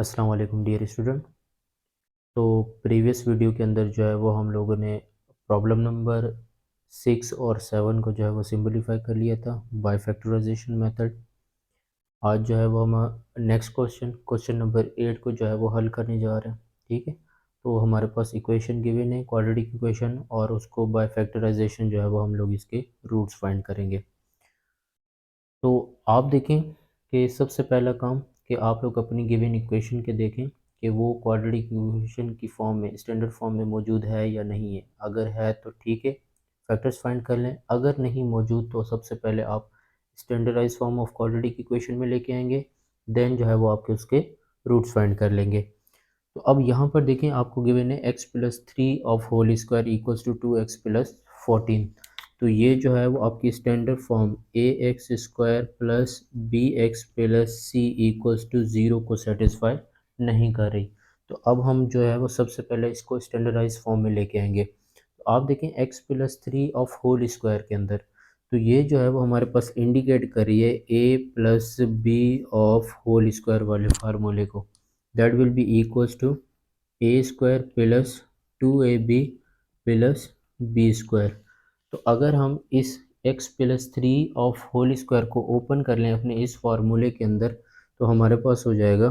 अस्सलाम वालेकुम dear student. तो प्रीवियस वीडियो के अंदर जो है वो हम लोगों ने प्रॉब्लम नंबर 6 और 7 को जो है वो सिंपलीफाई कर लिया था बाय फैक्टराइजेशन मेथड। आज जो है वो हम नेक्स्ट क्वेश्चन नंबर 8 को जो है वो हल करने जा रहे हैं। ठीक है, तो हमारे पास इक्वेशन गिवन है, क्वाड्रेटिक इक्वेशन, और उसको बाय फैक्टराइजेशन जो है वो हम लोग इसके रूट्स फाइंड करेंगे। तो आप देखें कि सबसे पहला काम कि आप लोग अपनी गिवन इक्वेशन के देखें कि वो क्वाड्रेटिक इक्वेशन की फॉर्म में, स्टैंडर्ड फॉर्म में मौजूद है या नहीं है। अगर है तो ठीक है, फैक्टर्स फाइंड कर लें। अगर नहीं मौजूद तो सबसे पहले आप standardize form of quadratic equation में लेके आएंगे, देन जो है वो आपके उसके रूट्स फाइंड कर लेंगे। तो अब यहाँ पर देखें, आपको गिवन है x+3 of whole square equals to 2x+14। तो ये जो है वो आपकी standard form ax² plus bx plus c equals to 0 को सेटिस्फाई नहीं कर रही। तो अब हम जो है वो सबसे पहले इसको स्टैंडर्डाइज फॉर्म में लेके आएंगे। तो आप देखें x+3 ऑफ होल स्क्वायर के अंदर, तो ये जो है वो हमारे पास इंडिकेट कर रही है a+b ऑफ होल स्क्वायर वाले फार्मूले को। That will be equals to a² plus 2ab plus b²। तो अगर हम इस x+3 ऑफ होल स्क्वायर को ओपन कर लें अपने इस फार्मूले के अंदर, तो हमारे पास हो जाएगा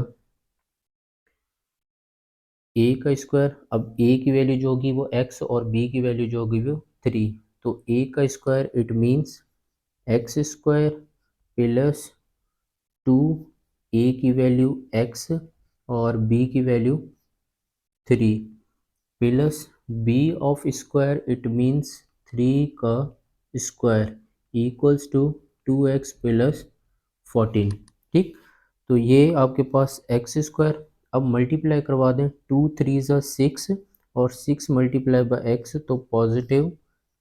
a का स्क्वायर। अब a की वैल्यू जो होगी वो x और b की वैल्यू जो होगी वो 3। तो a का square it means x² plus 2, a की वैल्यू x और b की value 3 plus b of square it means 3 का square equals to 2x plus 14। ठीक, तो ये आपके पास x²। अब मल्टीप्लाई करवा दें, 2 3 ज़ा 6 और 6 मल्टीप्लाई बाय x, तो पॉजिटिव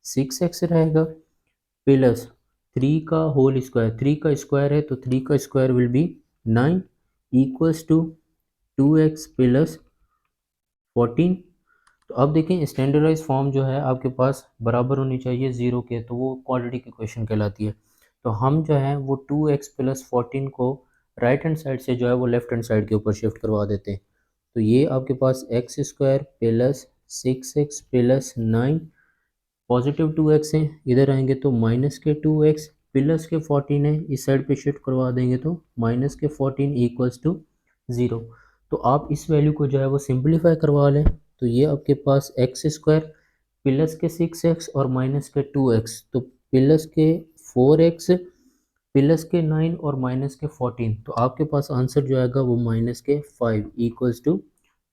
6x रहेगा प्लस 3 का होल स्क्वायर, 3 का स्क्वायर है तो 3 का square will be 9 equals to 2x plus 14। तो अब देखें, स्टैंडर्डाइज फॉर्म जो है आपके पास बराबर होनी चाहिए 0 के, तो वो क्वाड्रेटिक इक्वेशन कहलाती है। तो हम जो है वो 2x प्लस 14 को राइट हैंड साइड से जो है वो लेफ्ट हैंड साइड के ऊपर शिफ्ट करवा देते हैं। तो ये आपके पास x² plus 6x plus 9, positive 2x है, इधर आएंगे तो माइनस के 2x प्लस के 14 है, इस साइड पे शिफ्ट करवा देंगे तो माइनस के 14 इक्वल्स टू 0। तो आप इस वैल्यू को जो है वो सिंपलीफाई करवा लें, तो ये आपके पास x² प्लस के 6x और माइनस के 2x, तो प्लस के 4x प्लस के 9 और माइनस के 14, तो आपके पास आंसर जो आएगा वो माइनस के 5 इक्वल्स टू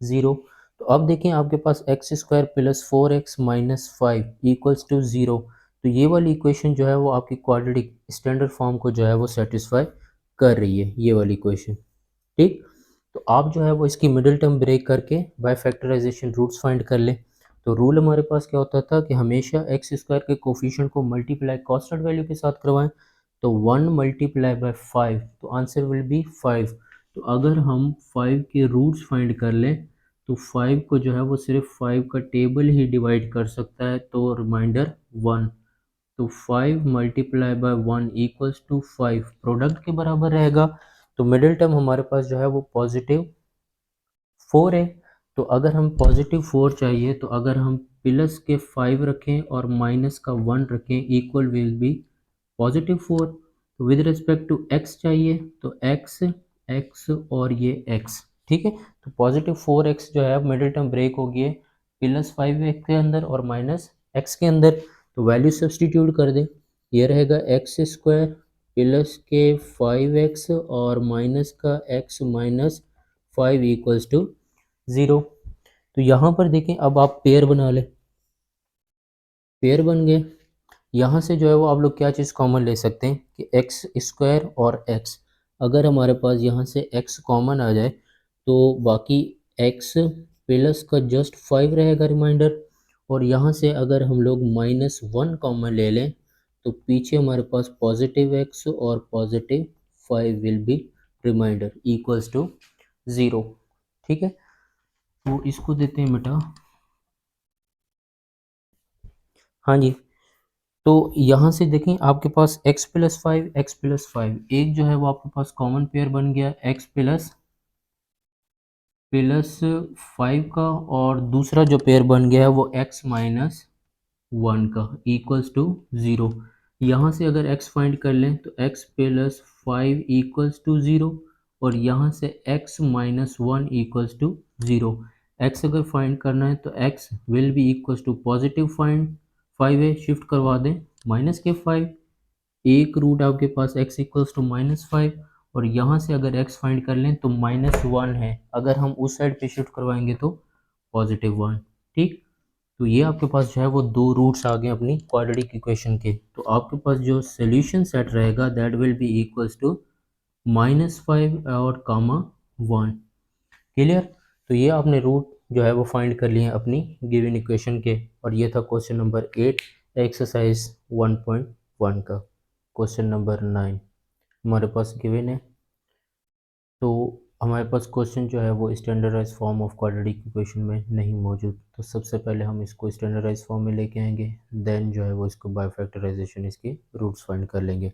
0। तो अब देखें, आपके पास x² plus 4x minus 5 equals to 0। तो ये वाली इक्वेशन जो है वो आपकी क्वाड्रेटिक स्टैंडर्ड फॉर्म को जो है वो सेटिस्फाई कर रही है, ये वाली इक्वेशन। ठीक, तो आप जो है वो इसकी मिडिल टर्म ब्रेक करके बाय फैक्टराइजेशन रूट्स फाइंड कर लें। तो रूल हमारे पास क्या होता था कि हमेशा x² के कोफिशिएंट को मल्टीप्लाई कांस्टेंट वैल्यू के साथ करवाएं। तो 1 मल्टीप्लाई बाय 5, तो आंसर विल बी 5। तो अगर हम 5 के रूट्स फाइंड कर लें तो 5 को जो है वो सिर्फ 5 का टेबल ही डिवाइड कर सकता है, तो रिमाइंडर 1। तो 5 multiply by 1 equals to 5, product के बराबर रहेगा। तो मिडिल टर्म हमारे पास जो है वो पॉजिटिव 4 है। तो अगर हम पॉजिटिव 4 चाहिए, तो अगर हम प्लस के 5 रखें और माइनस का 1 रखें, इक्वल विल बी पॉजिटिव 4। तो विद रिस्पेक्ट टू x चाहिए, तो x और ये x। ठीक है, तो पॉजिटिव 4x जो है मिडिल टर्म ब्रेक हो गई है प्लस 5x के अंदर और माइनस x के अंदर। तो वैल्यू सब्सटीट्यूट कर दें, ये रहेगा x² प्लस के 5x और माइनस का x माइनस 5 इक्वल्स टू 0। तो यहाँ पर देखें, अब आप पेयर बना लें, पेयर बन गए। यहाँ से जो है वो आप लोग क्या चीज़ कॉमन ले सकते हैं कि x² और x। अगर हमारे पास यहाँ से x कॉमन आ जाए तो बाकी x प्लस का जस्ट 5 रहेगा रिमाइंडर। और यहाँ से अगर हम लोग -1 कॉमन ले लें तो पीछे हमारे पास पॉजिटिव x और positive 5 will be reminder equals to 0। ठीक है, तो इसको देते हैं मिटा। हाँ जी, तो यहाँ से देखें, आपके पास x+5 x+5 एक जो है वो आपके पास कॉमन पेयर बन गया, x प्लस प्लस 5 का, और दूसरा जो पेयर बन गया है वो x माइनस 1 का इक्वल्स टू 0। यहाँ से अगर x फाइंड कर लें तो x प्लस 5 इक्वल्स टू 0, और यहाँ से x minus 1 equals to 0। x अगर फाइंड करना है तो x will be equals to positive find 5 है, शिफ्ट करवा दें माइनस के 5, एक रूट आपके पास x इक्वल्स टू -5, और यहाँ से अगर x फाइंड कर लें तो -1 है, अगर हम उस साइड पे शिफ्ट करवाएंगे तो +1। ठीक, तो ये आपके पास जो है वो दो रूट्स आ गए अपनी क्वाड्रेटिक इक्वेशन के। तो आपके पास जो सोल्यूशन सेट रहेगा that will be equals to -5 और कामा 1। क्लियर? तो ये आपने रूट जो है वो फाइंड कर लिए हैं अपनी गिवन इक्वेशन के, और ये था क्वेश्चन नंबर 8 एक्सरसाइज 1.1 का। क्वेश्चन नंबर 9 हमारे पास गिवन है। तो हमारे पास क्वेश्चन जो है वो standardize form of quadratic equation में नहीं मौजूद, तो सबसे पहले हम इसको स्टैंडर्डाइज फॉर्म में लेके आएंगे, देन जो है वो इसको बाय फैक्टराइजेशन इसके रूट्स फाइंड कर लेंगे।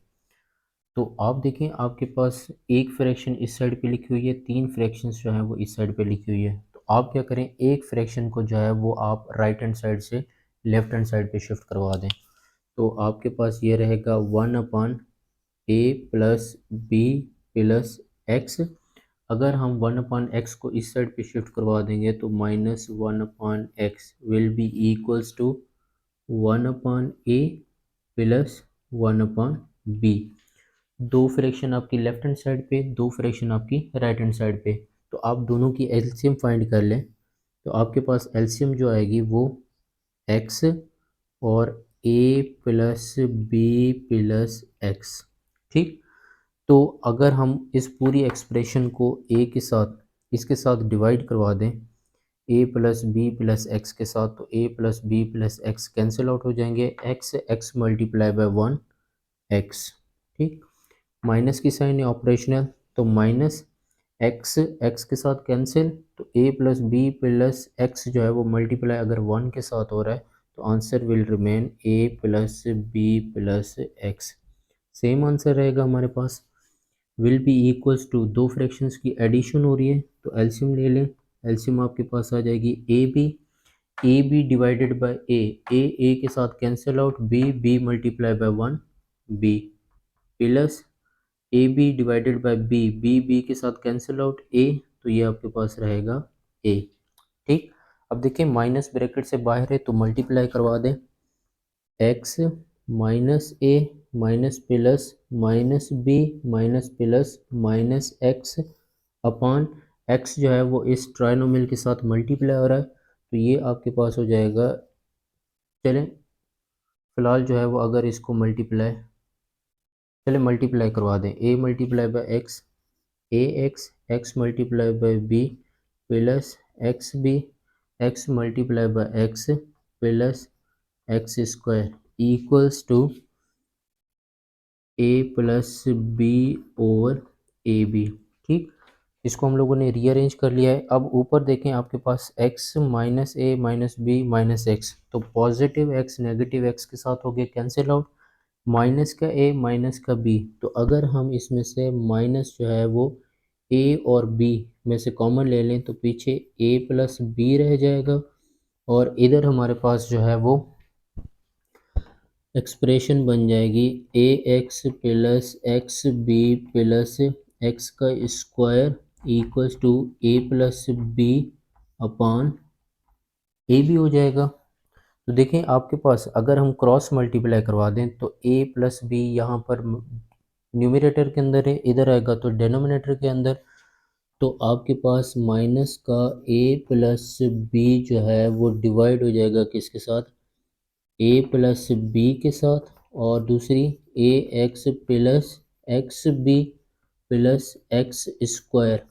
तो आप देखें आपके पास एक फ्रैक्शन इस साइड पे लिखी हुई है, तीन फ्रैक्शंस जो है वो इस साइड पे लिखी हुई है। तो आप क्या करें, एक फ्रैक्शन को जो है वो आप राइट हैंड साइड से लेफ्ट हैंड साइड पे शिफ्ट करवा दें। तो आपके पास ये रहेगा 1/a plus b plus x. अगर हम 1/x को इस साइड पे शिफ्ट करवा देंगे तो -1/x will be equals to 1/a plus 1/b। दो फ्रैक्शन आपकी लेफ्ट हैंड साइड पे, दो फ्रैक्शन आपकी राइट हैंड साइड पे। तो आप दोनों की एलसीएम फाइंड कर लें, तो आपके पास एलसीएम जो आएगी वो x और a plus b plus x. ठीक, तो अगर हम इस पूरी एक्सप्रेशन को a के साथ इसके साथ डिवाइड करवा दें, a plus b plus x के साथ, तो a plus b plus x cancel out हो जाएंगे, x मल्टीप्लाई बाय 1 x। ठीक, माइनस की साइन है ऑपरेशनल, तो माइनस एक्स एक्स के साथ कैंसिल, तो a plus b plus x जो है वो मल्टीप्लाई अगर 1 के साथ हो रहा है तो answer will remain a plus b plus x. Same answer रहेगा हमारे पास, विल बी इक्वल्स टू दो फ्रैक्शंस की एडिशन हो रही है तो एलसीएम ले लें। एलसीएम आपके पास आ जाएगी a b divided by a के साथ cancel out, b multiply by 1 b plus a b divided by b के साथ कैंसिल आउट ए, तो ये आपके पास रहेगा ए। ठीक, अब देखिए माइनस ब्रैकेट से बाहर है तो मल्टीप्लाई करवा दें, x minus a minus plus minus b minus plus minus x upon x जो है वो इस ट्राइनोमियल के साथ मल्टीप्लाई हो रहा है, तो ये आपके पास हो जाएगा। चलें फिलहाल जो है वो अगर इसको मल्टीप्लाई करवा दें, a multiply by x a x multiply by b plus x multiply by x plus x square equals to a plus b over a b. ठीक, इसको हम लोगों ने रीअरेंज कर लिया है। अब ऊपर देखें आपके पास x minus a minus b minus x, तो पॉजिटिव x नेगेटिव x के साथ हो गया कैंसिल आउट, माइनस का a माइनस का b, तो अगर हम इसमें से माइनस जो है वो a और b में से कॉमन ले लें तो पीछे a प्लस बी रह जाएगा, और इधर हमारे पास जो है वो एक्सप्रेशन बन जाएगी a x plus x b plus x का square equals to a plus b upon a भी हो जाएगा। तो देखें आपके पास अगर हम क्रॉस मल्टीप्लाई करवा दें तो ए प्लस बी यहाँ पर न्यूमरेटर के अंदर है, इधर आएगा तो डिनोमिनेटर के अंदर, तो आपके पास माइनस का ए प्लस बी जो है वो डिवाइड हो जाएगा किसके साथ, ए प्लस बी के साथ, और दूसरी a x plus x b plus x square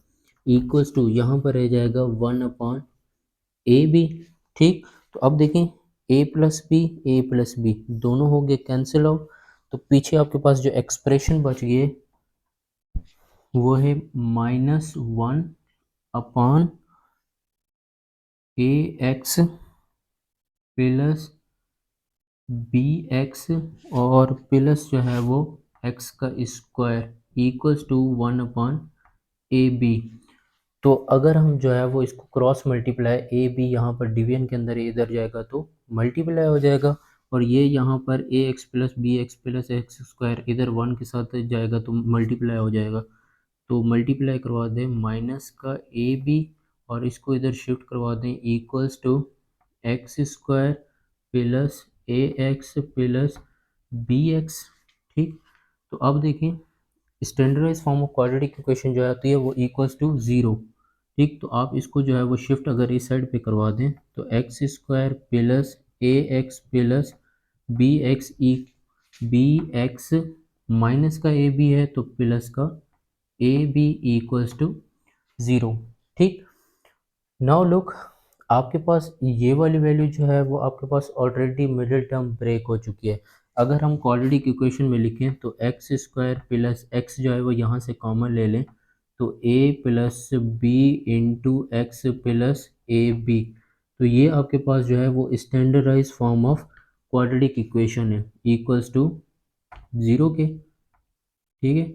equals to यहाँ पर रह जाएगा 1 ए बी। ठीक, तो अब देखें ए प्लस बी दोनों हो गए कैंसिल आउट, तो पीछे आपके पास जो एक्सप्रेशन बच गई है वो है -1 upon a x plus b x और प्लस जो है वो एक्स का square equals to 1 upon a b. तो अगर हम जो है वो इसको क्रॉस मल्टीप्लाई ए बी यहाँ पर डिवीजन के अंदर इधर जाएगा तो मल्टीप्लाई हो जाएगा, और ये यहाँ पर a x plus b x plus x square इधर 1 के साथ जाएगा तो मल्टीप्लाई हो जाएगा। तो मल्टीप्लाई करवा दें माइनस का ए बी और इसको इधर शिफ्ट करवा दें equals to x square plus a x plus b x. ठीक, तो अब देखें standardize form of quadratic equation जो आती है वो इक्वल्स टू ज़ीरो। ठीक, तो आप इसको जो है वो शिफ्ट अगर इस साइड पे करवा दें तो x square plus a x plus b x e b x minus का ए बी है तो प्लस का a b equals to zero. ठीक, नाउ लुक, आपके पास ये वाली वैल्यू जो है वो आपके पास ऑलरेडी मिडिल टर्म ब्रेक हो चुकी है। अगर हम क्वाड्रेटिक इक्वेशन में लिखें तो एक्स स्क्वायर प्लस एक्स जो है वो यहाँ से कॉमन ले लें तो a plus b into x plus a b, तो ये आपके पास जो है वो standardize form of quadratic equation है इक्वल्स टू ज़ीरो के। ठीक है,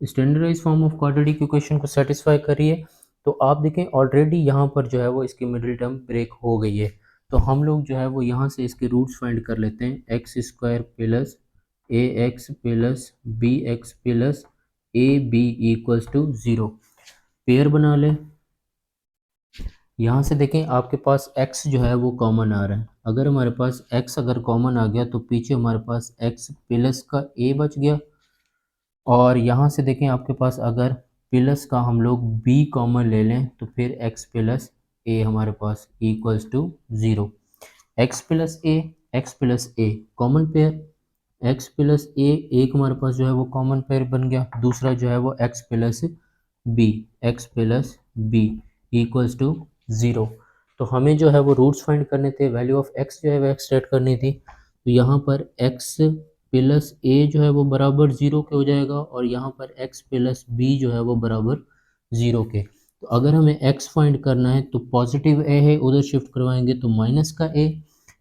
standardize form of quadratic equation को सेटिस्फाई करिए तो आप देखें ऑलरेडी यहाँ पर जो है वो इसकी मिडिल टर्म ब्रेक हो गई है। तो हम लोग जो है वो यहाँ से इसके रूट्स फाइंड कर लेते हैं, x square plus a x plus b x plus a b equals to zero. Pair बना लें, यहाँ से देखें आपके पास x जो है वो कॉमन आ रहा है। अगर हमारे पास x अगर कॉमन आ गया तो पीछे हमारे पास x प्लस का a बच गया, और यहाँ से देखें आपके पास अगर प्लस का हम लोग b कॉमन ले लें तो फिर x प्लस a हमारे पास equals to zero. x plus a common pair, x plus a एक हमारे पास जो है वो कॉमन पेयर बन गया, दूसरा जो है वो x plus b equals to zero. तो हमें जो है वो रूट्स फाइंड करने थे, वैल्यू ऑफ x जो है वो एक्सट्रैक्ट करनी थी। तो यहाँ पर x प्लस a जो है वो बराबर ज़ीरो के हो जाएगा और यहाँ पर x प्लस b जो है वो बराबर ज़ीरो के। तो अगर हमें x फाइंड करना है तो पॉजिटिव a है उधर शिफ्ट करवाएंगे तो माइनस का a,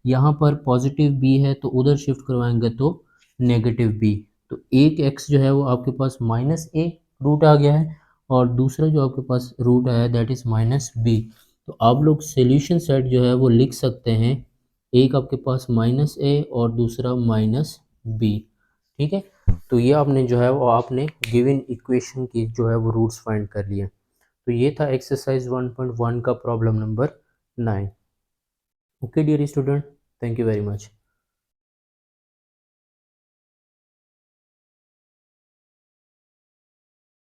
यहाँ पर पॉजिटिव b है तो उधर शिफ्ट करवाएंगे तो नेगेटिव b। तो एक x जो है वो आपके पास माइनस a रूट आ गया है और दूसरा जो आपके पास रूट आया दैट इज़ माइनस b। तो आप लोग सोल्यूशन सेट जो है वो लिख सकते हैं, एक आपके पास माइनस a और दूसरा माइनस b। ठीक है, तो ये आपने जो है वो आपने गिवन इक्वेशन की जो है वो रूट्स फाइंड कर लिए। तो ये था एक्सरसाइज 1.1 का problem number 9। Okay dear student, thank you very much.